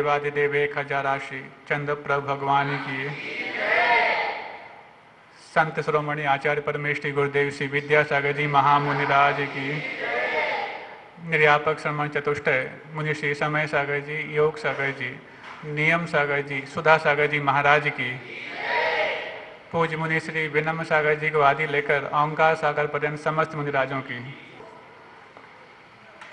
देवादिदेव एक हजार राशि चंद्र प्रभु भगवान की, संत शिरोमणि आचार्य परमेश्वरी गुरुदेव श्री विद्यासागर जी महामुनिराज की, निर्यापक श्रमण चतुष्टय मुनि श्री समय सागर जी, योग सागर जी, नियम सागर जी, सुधा सागर जी महाराज की, पूज्य मुनि श्री विनम्र सागर जी को आदि लेकर ओंकार सागर पर्यंत समस्त मुनिराजों की।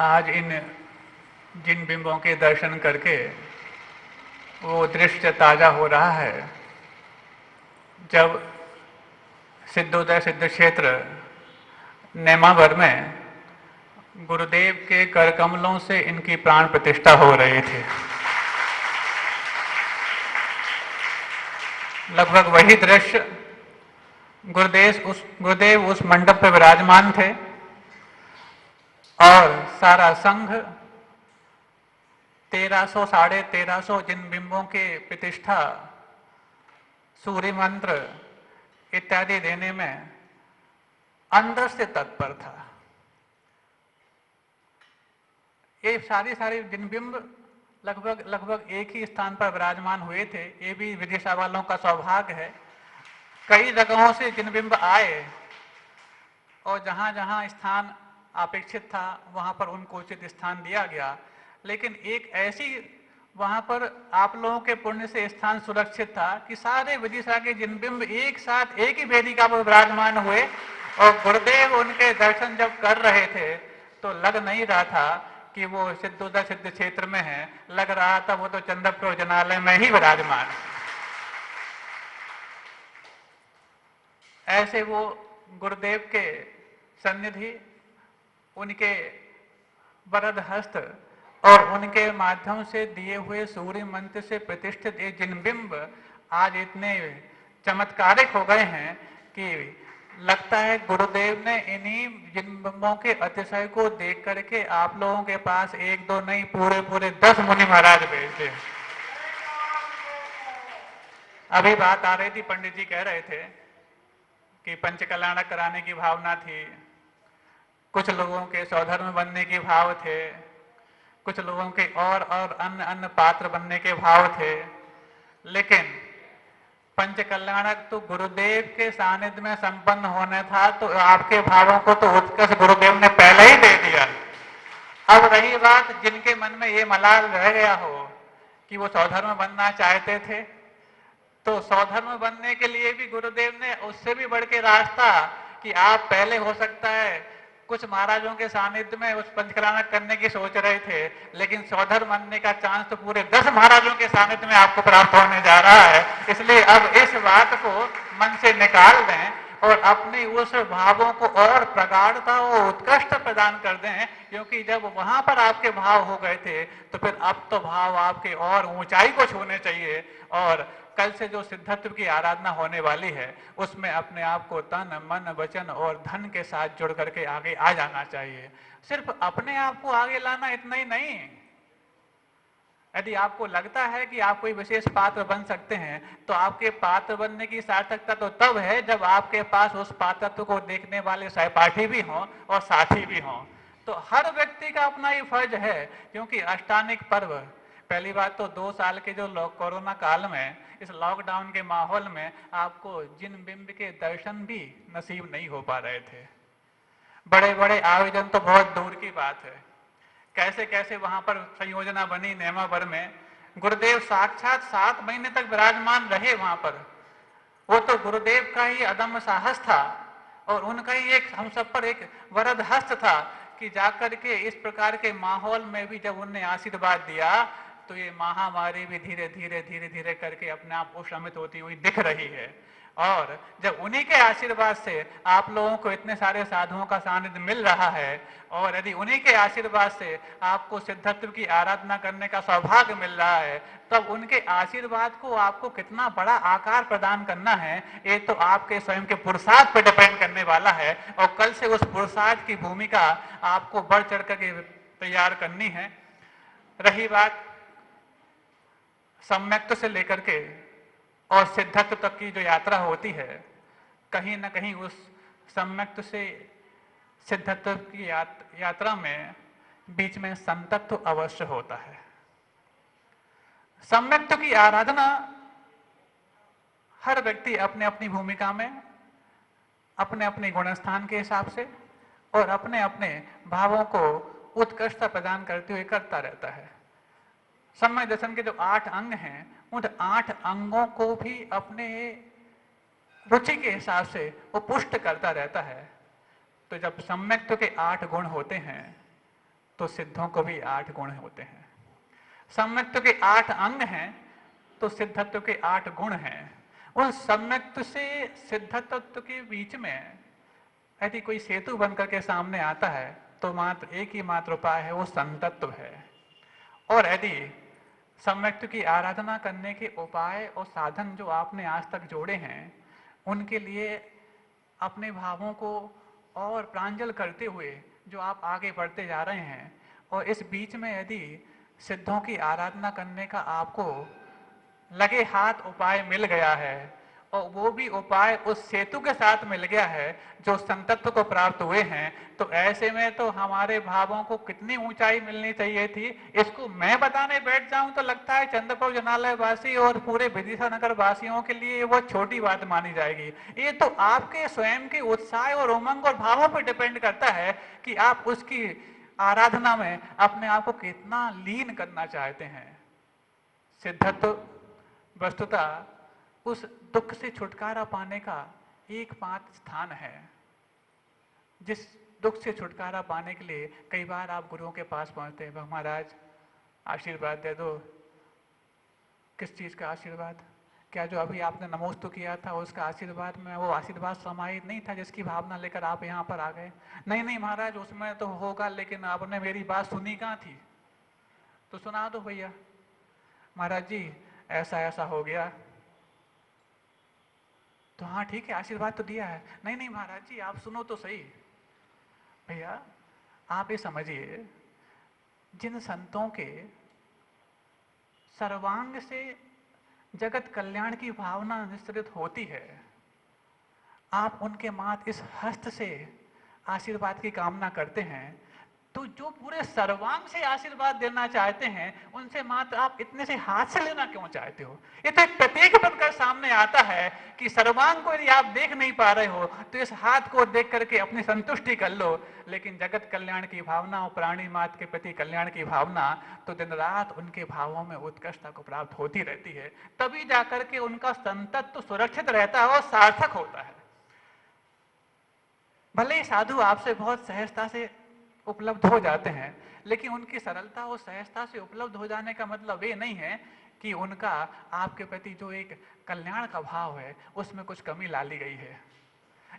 आज इन जिन बिंबों के दर्शन करके वो दृश्य ताजा हो रहा है, जब सिद्धोदय सिद्ध क्षेत्र नेमावर में गुरुदेव के कर कमलों से इनकी प्राण प्रतिष्ठा हो रही थी। लगभग वही दृश्य गुरुदेव उस मंडप पर विराजमान थे और सारा संघ 1300 साढ़े 1300 जिन बिंबों के प्रतिष्ठा सूर्य मंत्र इत्यादि देने में अंदर से तत्पर था। ये सारी जिन बिंब लगभग एक ही स्थान पर विराजमान हुए थे। ये भी विदिशा वालों का सौभाग्य है। कई जगहों से जिन बिंब आए और जहां जहां स्थान अपेक्षित था वहां पर उनको उचित स्थान दिया गया, लेकिन एक ऐसी वहां पर आप लोगों के पुण्य से स्थान सुरक्षित था कि सारे विदिशा के जिन बिंब एक साथ एक ही वेदिका पर विराजमान हुए और गुरुदेव उनके दर्शन जब कर रहे थे तो लग नहीं रहा था कि वो सिद्धोदय सिद्ध क्षेत्र में है, लग रहा था वो तो चंद्र प्रयोजनालय में ही विराजमान। ऐसे वो गुरुदेव के सन्निधि, उनके वरद हस्त और उनके माध्यम से दिए हुए सूर्य मंत्र से प्रतिष्ठित ये जिन बिंब आज इतने चमत्कारिक हो गए हैं कि लगता है गुरुदेव ने इन्हीं जिन बिंबों के अतिशय को देख करके आप लोगों के पास एक दो नहीं पूरे 10 मुनि महाराज भेजे। अभी बात आ रही थी, पंडित जी कह रहे थे कि पंच कल्याणक कराने की भावना थी, कुछ लोगों के सौधर्म बनने के भाव थे, कुछ लोगों के और अन्य पात्र बनने के भाव थे, लेकिन पंच कल्याणक तो गुरुदेव के सानिध्य में संपन्न होने था, तो आपके भावों को तो उत्कर्ष गुरुदेव ने पहले ही दे दिया। अब रही बात जिनके मन में ये मलाल रह गया हो कि वो सौधर्म बनना चाहते थे, तो सौधर्म बनने के लिए भी गुरुदेव ने उससे भी बढ़ के रास्ता कि आप पहले हो सकता है कुछ महाराजों के सानिध्य में उस पंचकल्याणक करने की सोच रहे थे, लेकिन सौधर्म बनने का चांस तो पूरे 10 महाराजों के सानिध्य में आपको प्राप्त होने जा रहा है। इसलिए अब इस बात को मन से निकाल दें और अपने उस भावों को और प्रगाढ़ता और उत्कृष्ट प्रदान कर दें, क्योंकि जब वहां पर आपके भाव हो गए थे तो फिर अब तो भाव आपके और ऊंचाई को छूने चाहिए और कल से जो सिद्धत्व की आराधना होने वाली है उसमें अपने आप को तन मन वचन और धन के साथ जुड़ करके आगे आ जाना चाहिए। सिर्फ अपने आप को आगे लाना इतना ही नहीं। यदि आपको लगता है कि आप कोई विशेष पात्र बन सकते हैं तो आपके पात्र बनने की सार्थकता तो तब है जब आपके पास उस पात्रत्व को देखने वाले सहपाठी भी हों और साथी भी हों। तो हर व्यक्ति का अपना ही फर्ज है, क्योंकि अष्टानिक पर्व, पहली बात तो 2 साल के जो कोरोना काल में इस लॉकडाउन के माहौल में आपको जिन बिंब के दर्शन भी नसीब नहीं हो पा रहे थे। बड़े बड़े आयोजन तो बहुत दूर की बात है, कैसे कैसे वहां पर संयोजना बनी नेमावर में, गुरुदेव साक्षात 7 महीने तक विराजमान रहे वहां पर। वो तो गुरुदेव का ही अदम्य साहस था और उनका ही एक हम सब पर एक वरद हस्त था कि जाकर के इस प्रकार के माहौल में भी जब उन्हें आशीर्वाद दिया तो ये महामारी भी धीरे धीरे करके अपने आप उपशमित होती हुई दिख रही है। और जब उन्हीं के आशीर्वाद से आप लोगों को इतने सारे साधुओं का सानिध्य मिल रहा है और यदि उन्हीं के आशीर्वाद से आपको सिद्धत्व की आराधना करने का सौभाग्य मिल रहा है, तब उनके आशीर्वाद को आपको कितना बड़ा आकार प्रदान करना है ये तो आपके स्वयं के पुरुषार्थ पर डिपेंड करने वाला है। और कल से उस पुरुषार्थ की भूमिका आपको बढ़ चढ़ करके तैयार करनी है। रही बात सम्यक्त्व से लेकर के और सिद्धत्व तक की जो यात्रा होती है, कहीं ना कहीं उस सम्यक्त्व से सिद्धत्व की यात्रा में बीच में संतत्व अवश्य होता है। सम्यक्त्व की आराधना हर व्यक्ति अपने अपनी भूमिका में, अपने अपने गुणस्थान के हिसाब से और अपने अपने भावों को उत्कृष्टता प्रदान करते हुए करता रहता है। सम्यक दर्शन के जो 8 अंग हैं, उन 8 अंगों को भी अपने रुचि के हिसाब से वो पुष्ट करता रहता है। तो जब सम्यक्त्व के 8 गुण होते हैं तो सिद्धों को भी 8 गुण होते हैं। सम्यक्त्व के 8 अंग हैं तो सिद्धत्व के 8 गुण हैं। उन सम्यक्त्व से सिद्धत्व के बीच में यदि कोई सेतु बनकर के सामने आता है तो मात्र एक ही मात्र उपाय है, वो संतत्व है। और यदि सम्यक्त्व की आराधना करने के उपाय और साधन जो आपने आज तक जोड़े हैं, उनके लिए अपने भावों को और प्रांजल करते हुए जो आप आगे बढ़ते जा रहे हैं, और इस बीच में यदि सिद्धों की आराधना करने का आपको लगे हाथ उपाय मिल गया है और वो भी उपाय उस सेतु के साथ मिल गया है जो संतत्व को प्राप्त हुए हैं, तो ऐसे में तो हमारे भावों को कितनी ऊंचाई मिलनी चाहिए थी, इसको मैं बताने बैठ जाऊं तो लगता है चंद्रपुर जनालय वासी और पूरे विदिशा नगर वासियों के लिए वो छोटी बात मानी जाएगी। ये तो आपके स्वयं के उत्साह और उमंग और भावों पर डिपेंड करता है कि आप उसकी आराधना में अपने आप को कितना लीन करना चाहते हैं। सिद्धत्व वस्तुतः उस दुख से छुटकारा पाने का एकमात्र स्थान है। जिस दुख से छुटकारा पाने के लिए कई बार आप गुरुओं के पास पहुंचते हैं, महाराज आशीर्वाद दे दो। किस चीज का आशीर्वाद? क्या जो अभी आपने नमोस्तु किया था उसका आशीर्वाद में वो आशीर्वाद समाहित नहीं था जिसकी भावना लेकर आप यहाँ पर आ गए? नहीं नहीं महाराज, उसमें तो होगा, लेकिन आपने मेरी बात सुनी कहाँ थी? तो सुना दो भैया। महाराज जी ऐसा ऐसा हो गया। तो हाँ ठीक है, आशीर्वाद तो दिया है। नहीं नहीं महाराज जी आप सुनो तो सही। भैया आप ये समझिए, जिन संतों के सर्वांग से जगत कल्याण की भावना निश्चित होती है, आप उनके मात्र इस हस्त से आशीर्वाद की कामना करते हैं, तो जो पूरे सर्वांग से आशीर्वाद देना चाहते हैं उनसे मात्र आप इतने से हाथ से लेना क्यों चाहते हो? ये तो एक प्रतीक बनकर सामने आता है कि सर्वांग को यदि आप देख नहीं पा रहे हो तो इस हाथ को देख करके अपनी संतुष्टि कर लो। लेकिन जगत कल्याण की भावना और प्राणी मात्र के प्रति कल्याण की भावना तो दिन रात उनके भावों में उत्कृष्टता को प्राप्त होती रहती है, तभी जाकर के उनका संतत्व सुरक्षित रहता है और सार्थक होता है। भले ही साधु आपसे बहुत सहजता से उपलब्ध हो जाते हैं, लेकिन उनकी सरलता और सहजता से उपलब्ध हो जाने का मतलब ये नहीं है कि उनका आपके प्रति जो एक कल्याण का भाव है उसमें कुछ कमी ला ली गई है,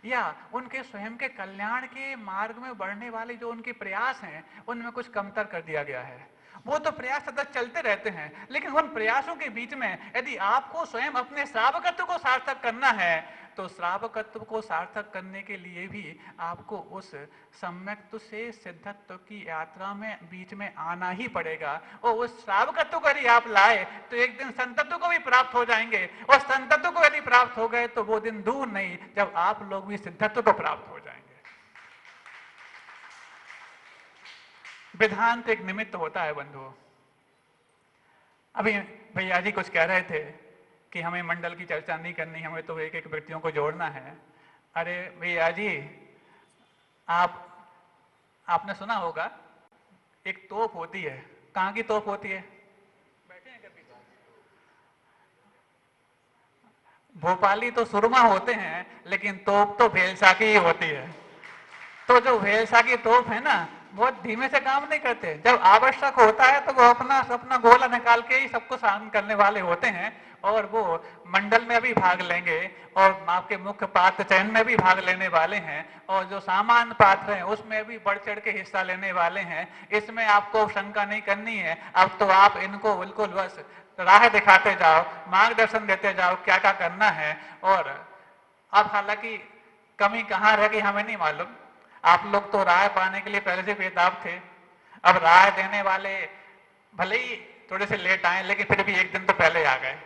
या उनके स्वयं के कल्याण के मार्ग में बढ़ने वाले जो उनके प्रयास हैं उनमें कुछ कमतर कर दिया गया है। वो तो प्रयास सतत चलते रहते हैं, लेकिन उन प्रयासों के बीच में यदि आपको स्वयं अपने श्रावकत्व को सार्थक करना है तो श्रावकत्व को सार्थक करने के लिए भी आपको उस सम्यक्त्व से सिद्धत्व की यात्रा में बीच में आना ही पड़ेगा। और उस श्रावकत्व को यदि आप लाए तो एक दिन संतत्व को भी प्राप्त हो जाएंगे, और संतत्व को यदि प्राप्त हो गए तो वो दिन दूर नहीं जब आप लोग भी सिद्धत्व को प्राप्त हो जाएंगे। विधान तो एक निमित्त होता है बंधुओं। अभी भैया जी कुछ कह रहे थे कि हमें मंडल की चर्चा नहीं करनी, हमें तो एक एक व्यक्तियों को जोड़ना है। अरे भैया जी आपने सुना होगा एक तोप होती है। कहाँ की तोप होती है? बैठे हैं कभी? भोपाली तो सुरमा होते हैं, लेकिन तोप तो भेलसा की ही होती है। तो जो भेलसा की तोप है ना, बहुत धीमे से काम नहीं करते। जब आवश्यक होता है तो वो अपना गोला निकाल के ही सबको शांत करने वाले होते हैं, और वो मंडल में भी भाग लेंगे और आपके मुख्य पात्र चयन में भी भाग लेने वाले हैं, और जो सामान्य पात्र हैं उसमें भी बढ़ चढ़ के हिस्सा लेने वाले हैं। इसमें आपको शंका नहीं करनी है। अब तो आप इनको बिल्कुल बस राह दिखाते जाओ, मार्गदर्शन देते जाओ क्या क्या करना है। और अब हालांकि कमी कहाँ रह गई हमें नहीं मालूम। आप लोग तो राय पाने के लिए पहले से बेताब थे। अब राय देने वाले भले ही थोड़े से लेट आए, लेकिन फिर भी एक दिन तो पहले आ गए।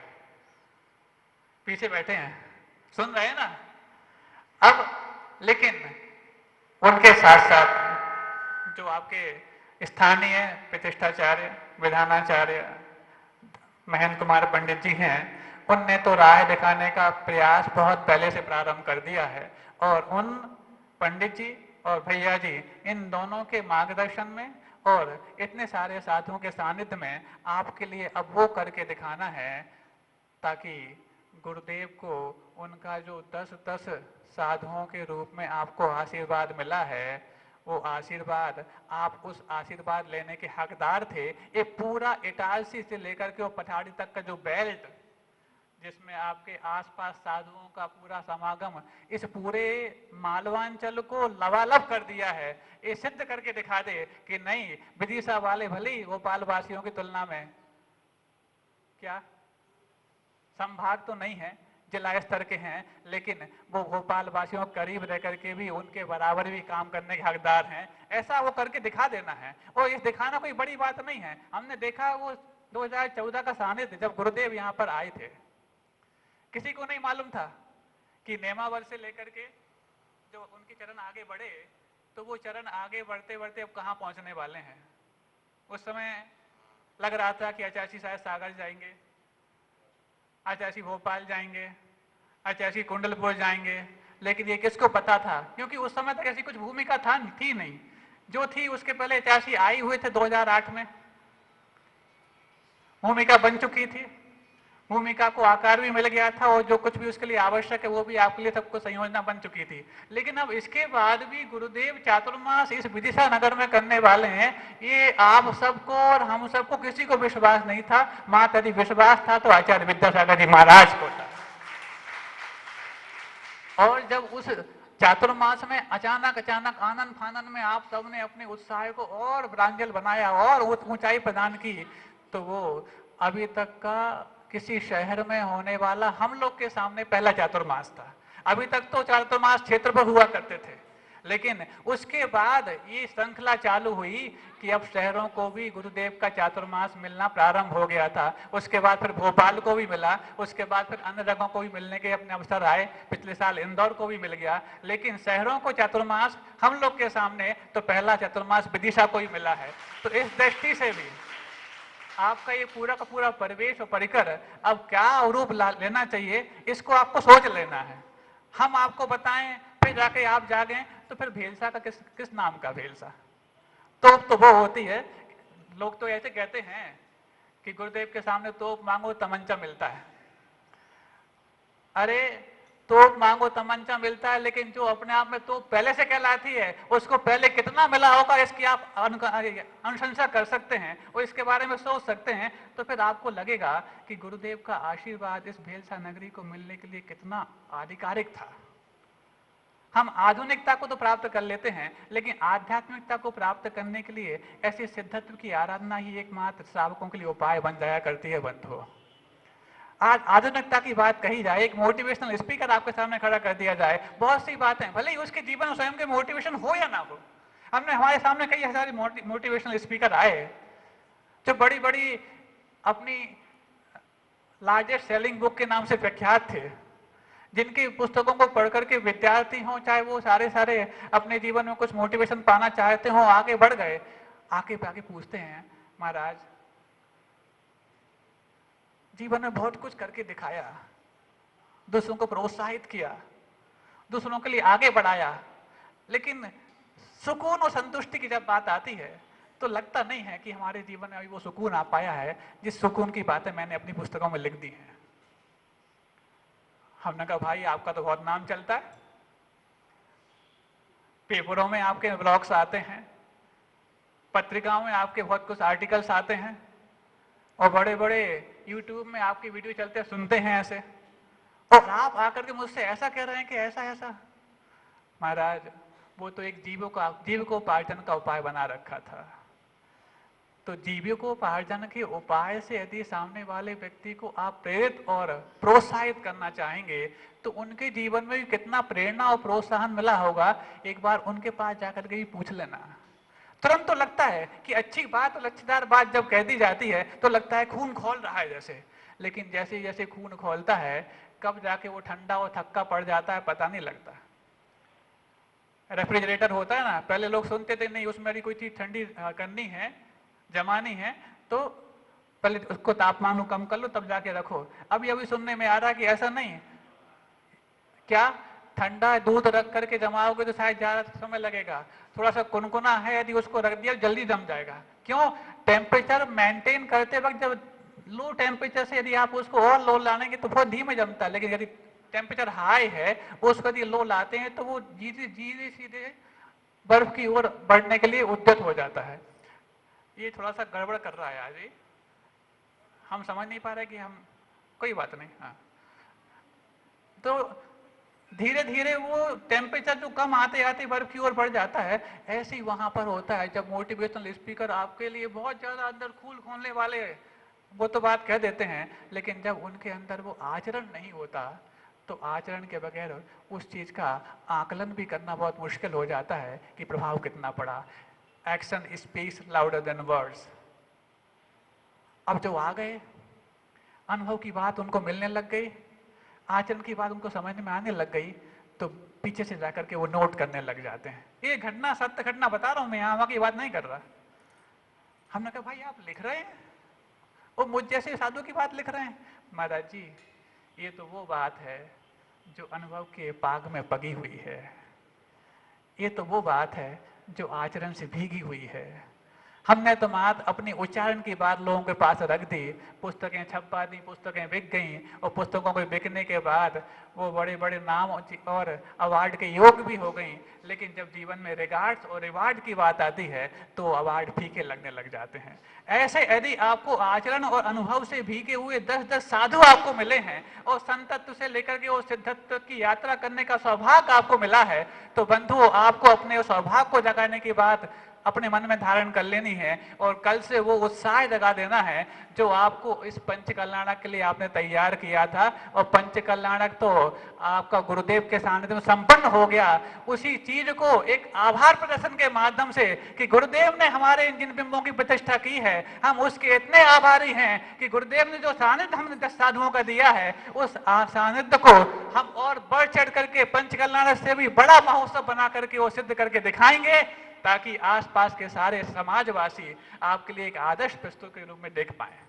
पीछे बैठे हैं, सुन रहे हैं ना? अब लेकिन उनके साथ साथ जो आपके स्थानीय प्रतिष्ठाचार्य, विधानाचार्य, महेंद्र कुमार पंडित जी हैं, उनने तो राह दिखाने का प्रयास बहुत पहले से प्रारंभ कर दिया है और उन पंडित जी और भैया जी इन दोनों के मार्गदर्शन में और इतने सारे साधुओं के सानिध्य में आपके लिए अब वो करके दिखाना है ताकि गुरुदेव को उनका जो 10-10 साधुओं के रूप में आपको आशीर्वाद मिला है, वो आशीर्वाद, आप उस आशीर्वाद लेने के हकदार थे। ये पूरा इटारसी से लेकर के वो पठाड़ी तक का जो बेल्ट जिसमें आपके आसपास साधुओं का पूरा समागम, इस पूरे मालवांचल को लबालब कर दिया है। ये सिद्ध करके दिखा दे कि नहीं, विदिशा वाले भले ही भोपाल वासियों की तुलना में क्या संभाग तो नहीं है, जिला स्तर के हैं, लेकिन वो भोपाल वासियों के करीब रह करके भी उनके बराबर भी काम करने के हकदार हैं। ऐसा वो करके दिखा देना है और इस दिखाना कोई बड़ी बात नहीं है। हमने देखा वो 2014 का सानिध्य जब गुरुदेव यहाँ पर आए थे, किसी को नहीं मालूम था कि नेमावर से लेकर के जो उनके चरण आगे बढ़े तो वो चरण आगे बढ़ते बढ़ते अब कहाँ पहुंचने वाले हैं। उस समय लग रहा था कि आचार्य शायद सागर जाएंगे, आचार्य भोपाल जाएंगे, आचार्य कुंडलपुर जाएंगे, लेकिन ये किसको पता था, क्योंकि उस समय तक ऐसी कुछ भूमिका थी नहीं। जो थी उसके पहले आचार्य आई हुए थे 2008 में, भूमिका बन चुकी थी, भूमिका को आकार भी मिल गया था और जो कुछ भी उसके लिए आवश्यक है वो भी आपके लिए सबको संयोजना बन चुकी थी। लेकिन अब इसके बाद भी गुरुदेव चातुर्मास इस विदिशा नगर में करने वाले हैं, ये आप सबको और हम सबको किसी को विश्वास नहीं था। मात्र यदि विश्वास था तो आचार्य विद्यासागर जी महाराज को था। और जब उस चातुर्मास में अचानक आनंद फानन में आप सबने अपने उत्साह को और प्रांजल बनाया और ऊंचाई प्रदान की, तो वो अभी तक का किसी शहर में होने वाला हम लोग के सामने पहला चातुर्मास था। अभी तक तो चातुर्मास क्षेत्र पर हुआ करते थे, लेकिन उसके बाद ये श्रृंखला चालू हुई कि अब शहरों को भी गुरुदेव का चातुर्मास मिलना प्रारंभ हो गया था। उसके बाद फिर भोपाल को भी मिला, उसके बाद फिर अन्य जगहों को भी मिलने के अपने अवसर आए। पिछले साल इंदौर को भी मिल गया, लेकिन शहरों को चातुर्मास हम लोग के सामने तो पहला चातुर्मास विदिशा को ही मिला है। तो इस दृष्टि से भी आपका ये पूरा का पूरा परिवेश और परिकर अब क्या रूप लेना चाहिए, इसको आपको सोच लेना है। हम आपको बताएं, फिर जाके आप जागें, तो फिर भेलसा का किस नाम का भेलसा? तो वो होती है, लोग तो ऐसे कहते हैं कि गुरुदेव के सामने तोप मांगो तमंचा मिलता है। अरे तोप मांगो तमंचा मिलता है, लेकिन जो अपने आप में तोप पहले से कहलाती है उसको पहले कितना मिला होगा इसकी आप अनुशंसा कर सकते हैं और इसके बारे में सोच सकते हैं। तो फिर आपको लगेगा कि गुरुदेव का आशीर्वाद इस भेलसा नगरी को मिलने के लिए कितना आधिकारिक था। हम आधुनिकता को तो प्राप्त कर लेते हैं, लेकिन आध्यात्मिकता को प्राप्त करने के लिए ऐसे सिद्धत्व की आराधना ही एकमात्र श्रावकों के लिए उपाय बन जाया करती है बंधुओं। आज आधुनिकता की बात कही जाए, एक मोटिवेशनल स्पीकर आपके सामने खड़ा कर दिया जाए, बहुत सी बातें, भले ही उसके जीवन में स्वयं के मोटिवेशन हो या ना हो। हमने हमारे सामने कई सारे मोटिवेशनल स्पीकर आए जो बड़ी बड़ी अपनी लार्जेस्ट सेलिंग बुक के नाम से प्रख्यात थे, जिनकी पुस्तकों को पढ़ करके विद्यार्थी हों, चाहे वो सारे अपने जीवन में कुछ मोटिवेशन पाना चाहते हों, आगे बढ़ गए, आके पूछते हैं, महाराज जीवन में बहुत कुछ करके दिखाया, दूसरों को प्रोत्साहित किया, दूसरों के लिए आगे बढ़ाया, लेकिन सुकून और संतुष्टि की जब बात आती है तो लगता नहीं है कि हमारे जीवन में अभी वो सुकून आ पाया है जिस सुकून की बातें मैंने अपनी पुस्तकों में लिख दी हैं। हमने कहा भाई आपका तो बहुत नाम चलता है, पेपरों में आपके ब्लॉग्स आते हैं, पत्रिकाओं में आपके बहुत कुछ आर्टिकल्स आते हैं और बड़े बड़े यूट्यूब में आपकी वीडियो चलते सुनते हैं ऐसे, और आप आकर के मुझसे ऐसा कह रहे हैं कि ऐसा ऐसा। महाराज वो तो एक जीविकोपार्जन का उपाय बना रखा था। तो जीविकोपार्जन के उपाय से यदि सामने वाले व्यक्ति को आप प्रेरित और प्रोत्साहित करना चाहेंगे तो उनके जीवन में कितना प्रेरणा और प्रोत्साहन मिला होगा, एक बार उनके पास जाकर के भी पूछ लेना। तुरंत तो लगता है कि अच्छी बात और लच्छेदार बात जब कह दी जाती है तो लगता है खून खोल रहा है जैसे, लेकिन जैसे जैसे खून खोलता है कब जाके वो ठंडा और थक्का पड़ जाता है पता नहीं लगता। रेफ्रिजरेटर होता है ना, पहले लोग सुनते थे नहीं उसमें कोई चीज ठंडी करनी है, जमानी है, तो पहले उसको तापमान को कम कर लो तब जाके रखो। अभी अभी सुनने में आ रहा है कि ऐसा नहीं, क्या ठंडा दूध रख करके जमाओगे तो शायद ज्यादा समय लगेगा, थोड़ा सा कुनकुना है यदि उसको रख दिया जल्दी जम जाएगा। क्यों? टेम्परेचर मेंटेन करते वक्त जब लो टेम्परेचर से यदि आप उसको और लो लाएंगे तो बहुत धीमे जमता है, लेकिन यदि टेम्परेचर हाई है उसको यदि लो लाते हैं तो वो धीरे धीरे सीधे बर्फ की ओर बढ़ने के लिए उद्यत हो जाता है। ये थोड़ा सा गड़बड़ कर रहा है आज, हम समझ नहीं पा रहे कि हम, कोई बात नहीं। हाँ, तो धीरे धीरे वो टेम्परेचर जो कम आते आते बर्फ की ओर बढ़ जाता है। ऐसे ही वहां पर होता है जब मोटिवेशनल स्पीकर आपके लिए बहुत ज्यादा अंदर फूल खोलने वाले वो तो बात कह देते हैं, लेकिन जब उनके अंदर वो आचरण नहीं होता तो आचरण के बगैर उस चीज का आकलन भी करना बहुत मुश्किल हो जाता है कि प्रभाव कितना पड़ा। Action speaks louder than words. अब जो आ गए, अनुभव की बात उनको मिलने लग गई, आचरण की बात उनको समझ में आने लग गई, तो पीछे से जाकर के वो नोट करने लग जाते हैं। ये घटना सत्य घटना बता रहा हूं मैं, यहाँ की बात नहीं कर रहा। हमने कहा भाई आप लिख रहे हैं और मुझ जैसे साधु की बात लिख रहे हैं। महाराज जी ये तो वो बात है जो अनुभव के पाग में पगी हुई है, ये तो वो बात है जो आचरण से भीगी हुई है। हमने तो मात अपनी उच्चारण की बात लोगों के पास रख दी, पुस्तकें छपवा दी, पुस्तकें बिक गईं, और पुस्तकों के बिकने के बाद वो बड़े बड़े नाम और अवार्ड के योग भी हो गईं, लेकिन जब जीवन में रिगार्ड्स और रिवार्ड की बात आती है तो अवार्ड फीके लगने लग जाते हैं। ऐसे यदि आपको आचरण और अनुभव से भीगे हुए 10-10 साधु आपको मिले हैं और संतत्व से लेकर के वो सिद्धत्व की यात्रा करने का सौभाग्य आपको मिला है, तो बंधुओं आपको अपने सौभाग्य को जगाने की बात अपने मन में धारण कर लेनी है और कल से वो उत्साह जगा देना है जो आपको इस पंच कल्याणक के लिए आपने तैयार किया था। और पंच कल्याणक तो आपका गुरुदेव के सानिध्य में संपन्न हो गया। उसी चीज को एक आभार प्रदर्शन के माध्यम से कि गुरुदेव ने हमारे इन जिन बिंबों की प्रतिष्ठा की है, हम उसके इतने आभारी हैं कि गुरुदेव ने जो सानिध्य हमने 10 साधुओं का दिया है, उस सानिध्य को हम और बढ़ चढ़ करके पंच कल्याणक से भी बड़ा महोत्सव बना करके वो सिद्ध करके दिखाएंगे, ताकि आसपास के सारे समाजवासी आपके लिए एक आदर्श प्रस्तुत के रूप में देख पाए।